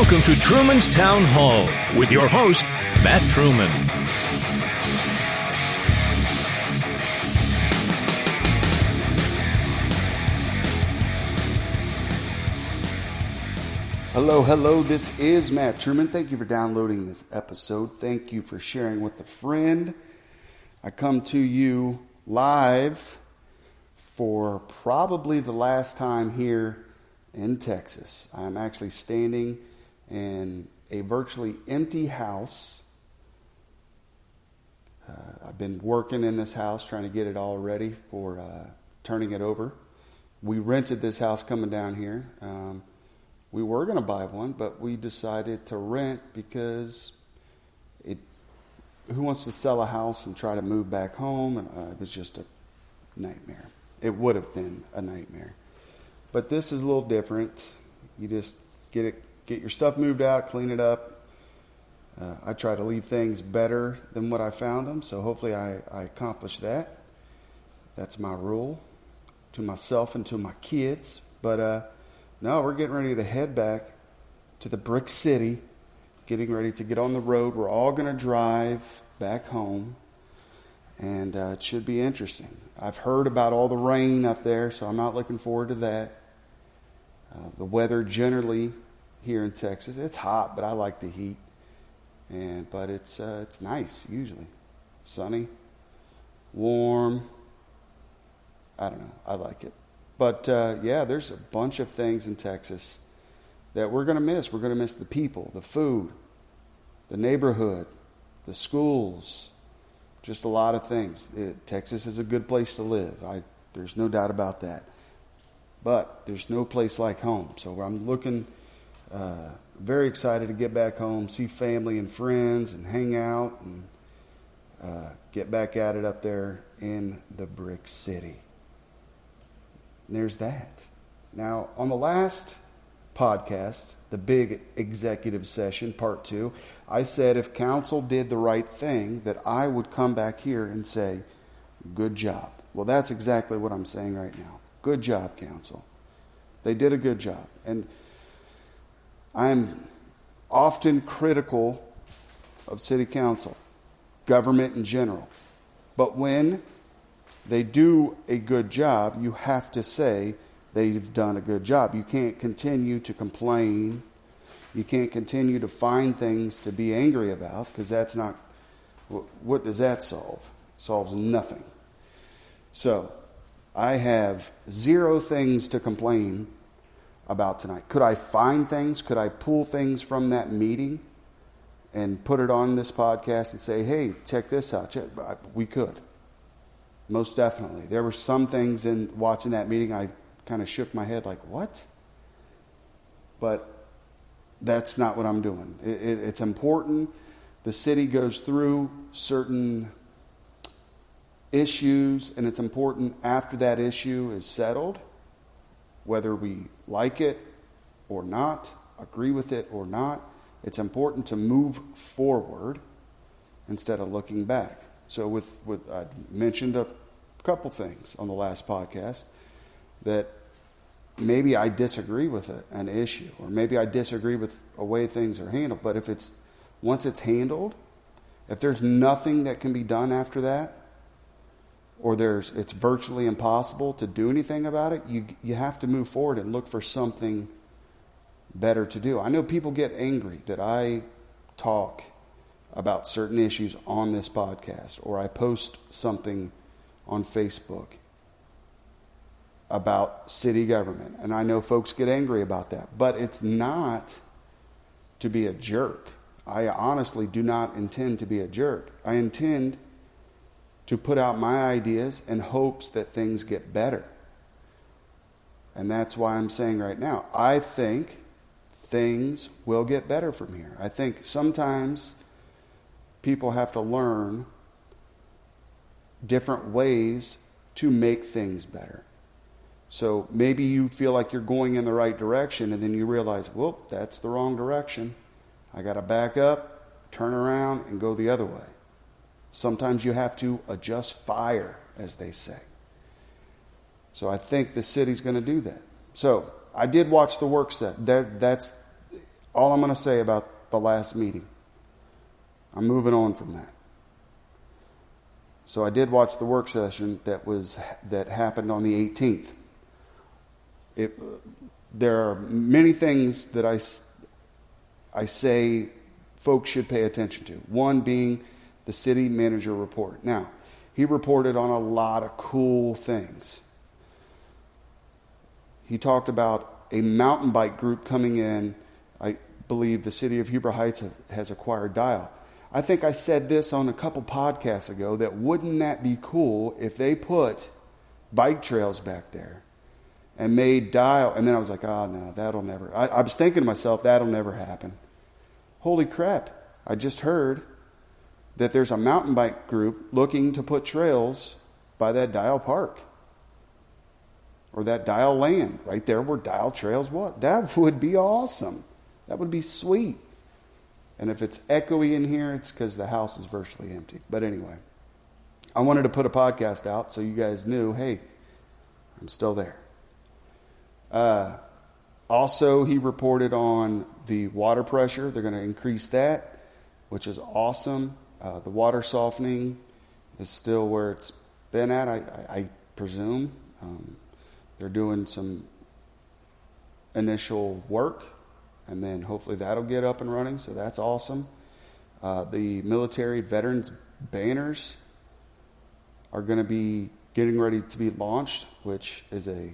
Welcome to Truman's Town Hall with your host, Matt Truman. Hello, this is Matt Truman. Thank you for downloading this episode. Thank you for sharing with a friend. I come to you live for probably the last time here in Texas. I'm actually standing in a virtually empty house. I've been working in this house, trying to get it all ready for turning it over. We rented this house coming down here. We were going to buy one, but we decided to rent because who wants to sell a house and try to move back home? And it was just a nightmare. It would have been a nightmare. But this is a little different. You just get your stuff moved out, clean it up. I try to leave things better than what I found them, so hopefully I accomplish that. That's my rule to myself and to my kids. But no, we're getting ready to head back to the Brick City, getting ready to get on the road. We're all going to drive back home, and it should be interesting. I've heard about all the rain up there, so I'm not looking forward to that. The weather generally here in Texas, it's hot, but I like the heat. But it's nice usually, sunny, warm. I don't know, I like it. But yeah, there's a bunch of things in Texas that we're going to miss. We're going to miss the people, the food, the neighborhood, the schools, just a lot of things. Texas is a good place to live. There's no doubt about that. But there's no place like home. So I'm looking very excited to get back home, see family and friends, and hang out, and get back at it up there in the Brick City. There's that. Now, on the last podcast, the big executive session, part 2, I said if council did the right thing, that I would come back here and say, good job. Well, that's exactly what I'm saying right now. Good job, council. They did a good job. And I'm often critical of city council, government in general. But when they do a good job, you have to say they've done a good job. You can't continue to complain. You can't continue to find things to be angry about, because that's not, what does that solve? It solves nothing. So, I have 0 things to complain about tonight. Could I find things? Could I pull things from that meeting and put it on this podcast and say, hey, check this out? We could. Most definitely. There were some things in watching that meeting I kind of shook my head like, what? But that's not what I'm doing. It's important. The city goes through certain issues, and it's important after that issue is settled, whether we like it or not, agree with it or not, it's important to move forward instead of looking back. So with I mentioned a couple things on the last podcast that maybe I disagree with an issue, or maybe I disagree with the way things are handled. But once it's handled, if there's nothing that can be done after that, or it's virtually impossible to do anything about it, you have to move forward and look for something better to do. I know people get angry that I talk about certain issues on this podcast, or I post something on Facebook about city government. And I know folks get angry about that. But it's not to be a jerk. I honestly do not intend to be a jerk. I intend to put out my ideas in hopes that things get better. And that's why I'm saying right now, I think things will get better from here. I think sometimes people have to learn different ways to make things better. So maybe you feel like you're going in the right direction, and then you realize, well, that's the wrong direction. I got to back up, turn around, and go the other way. Sometimes you have to adjust fire, as they say. So I think the city's going to do that. So I did watch the work set. all I'm going to say about the last meeting. I'm moving on from that. So I did watch the work session that happened on the 18th. There are many things that I say folks should pay attention to. One being the city manager report. Now, he reported on a lot of cool things. He talked about a mountain bike group coming in. I believe the city of Huber Heights has acquired Dial. I think I said this on a couple podcasts ago, that wouldn't that be cool if they put bike trails back there and made Dial. And then I was like, oh no, that'll never. I was thinking to myself, that'll never happen. Holy crap, I just heard that there's a mountain bike group looking to put trails by that Dial Park. Or that Dial land, right there where Dial Trails was. That would be awesome. That would be sweet. And if it's echoey in here, it's because the house is virtually empty. But anyway, I wanted to put a podcast out so you guys knew, hey, I'm still there. Also, he reported on the water pressure. They're going to increase that, which is awesome. The water softening is still where it's been at, I presume. They're doing some initial work, and then hopefully that'll get up and running, so that's awesome. The military veterans banners are going to be getting ready to be launched, which is a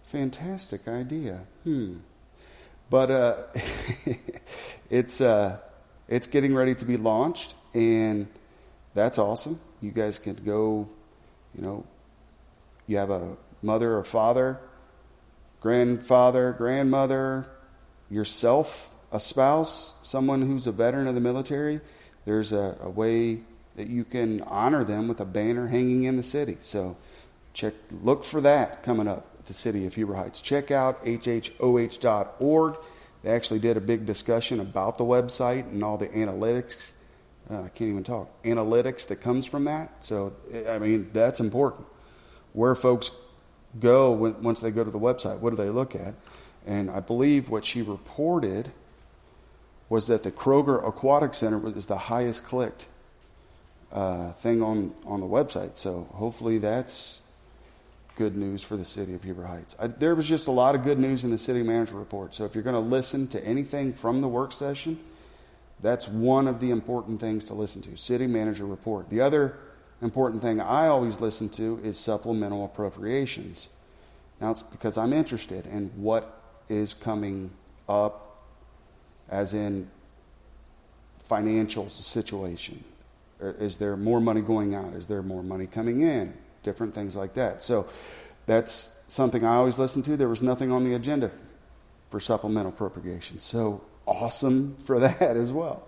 fantastic idea. But it's getting ready to be launched, and that's awesome. You guys can go, you have a mother or father, grandfather, grandmother, yourself, a spouse, someone who's a veteran of the military. There's a way that you can honor them with a banner hanging in the city. So look for that coming up at the city of Huber Heights. Check out hhoh.org. They actually did a big discussion about the website and all the analytics. I can't even talk. Analytics that comes from that. So, that's important. Where folks go once they go to the website, what do they look at? And I believe what she reported was that the Kroger Aquatic Center is the highest clicked thing on the website. So hopefully that's good news for the city of Huber Heights. There was just a lot of good news in the city manager report. So if you're going to listen to anything from the work session, that's one of the important things to listen to, city manager report. The other important thing I always listen to is supplemental appropriations. Now it's because I'm interested in what is coming up, as in financial situation. Is there more money going out? Is there more money coming in? Different things like that. So that's something I always listen to. There was nothing on the agenda for supplemental appropriations. So awesome for that as well.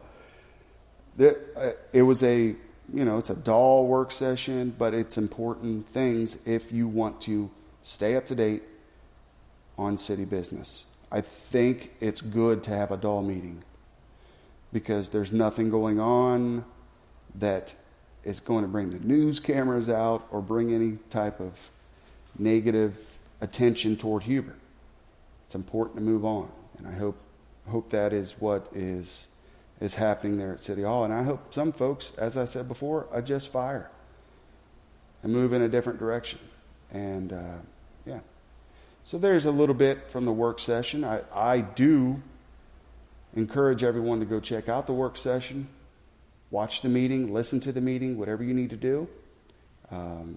It was it's a dull work session, but it's important things if you want to stay up to date on city business. I think it's good to have a dull meeting because there's nothing going on that is going to bring the news cameras out or bring any type of negative attention toward Huber. It's important to move on, and I hope that is what is happening there at City Hall. And I hope some folks, as I said before, adjust fire and move in a different direction. And so there's a little bit from the work session. I do encourage everyone to go check out the work session, watch the meeting, listen to the meeting, whatever you need to do.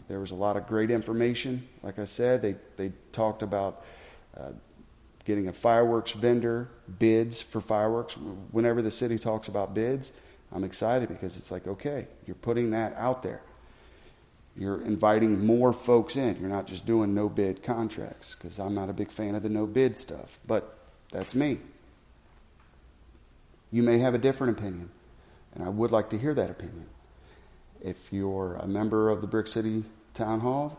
There was a lot of great information. Like I said, they talked about getting a fireworks vendor, bids for fireworks. Whenever the city talks about bids, I'm excited because it's like, okay, you're putting that out there. You're inviting more folks in. You're not just doing no-bid contracts, because I'm not a big fan of the no-bid stuff, but that's me. You may have a different opinion, and I would like to hear that opinion. If you're a member of the Brick City Town Hall,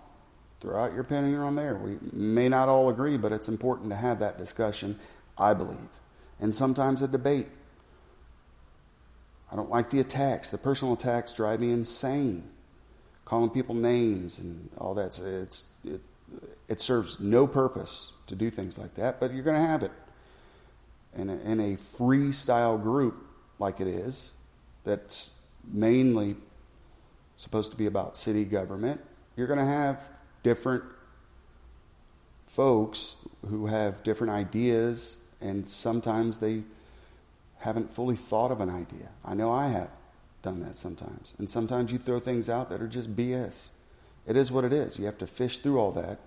throw out your opinion on there. We may not all agree, but it's important to have that discussion, I believe. And sometimes a debate. I don't like the attacks. The personal attacks drive me insane. Calling people names and all that. It serves no purpose to do things like that, but you're going to have it. in a freestyle group like it is, that's mainly supposed to be about city government, you're going to have different folks who have different ideas, and sometimes they haven't fully thought of an idea. I know I have done that sometimes. And sometimes you throw things out that are just BS. It is what it is. You have to fish through all that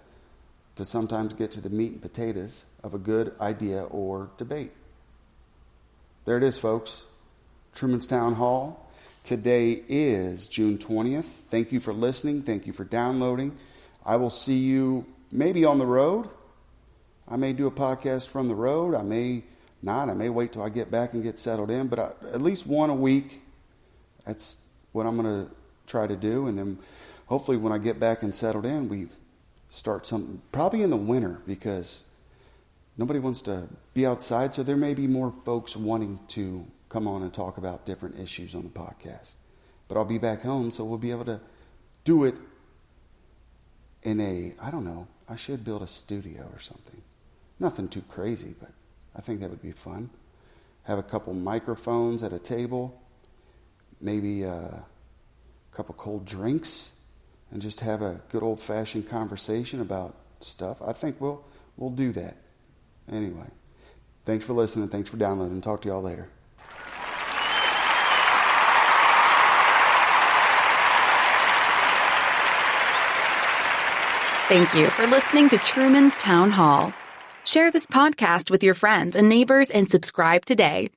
to sometimes get to the meat and potatoes of a good idea or debate. There it is, folks. Truman's Town Hall. Today is June 20th. Thank you for listening. Thank you for downloading. I will see you maybe on the road. I may do a podcast from the road. I may not. I may wait till I get back and get settled in. But at least one a week. That's what I'm going to try to do. And then hopefully when I get back and settled in, we start something probably in the winter, because nobody wants to be outside. So there may be more folks wanting to come on and talk about different issues on the podcast. But I'll be back home, so we'll be able to do it in I don't know, I should build a studio or something. Nothing too crazy, but I think that would be fun. Have a couple microphones at a table, maybe a couple cold drinks, and just have a good old-fashioned conversation about stuff. I think we'll do that. Anyway, thanks for listening. Thanks for downloading. Talk to y'all later. Thank you for listening to Truman's Town Hall. Share this podcast with your friends and neighbors and subscribe today.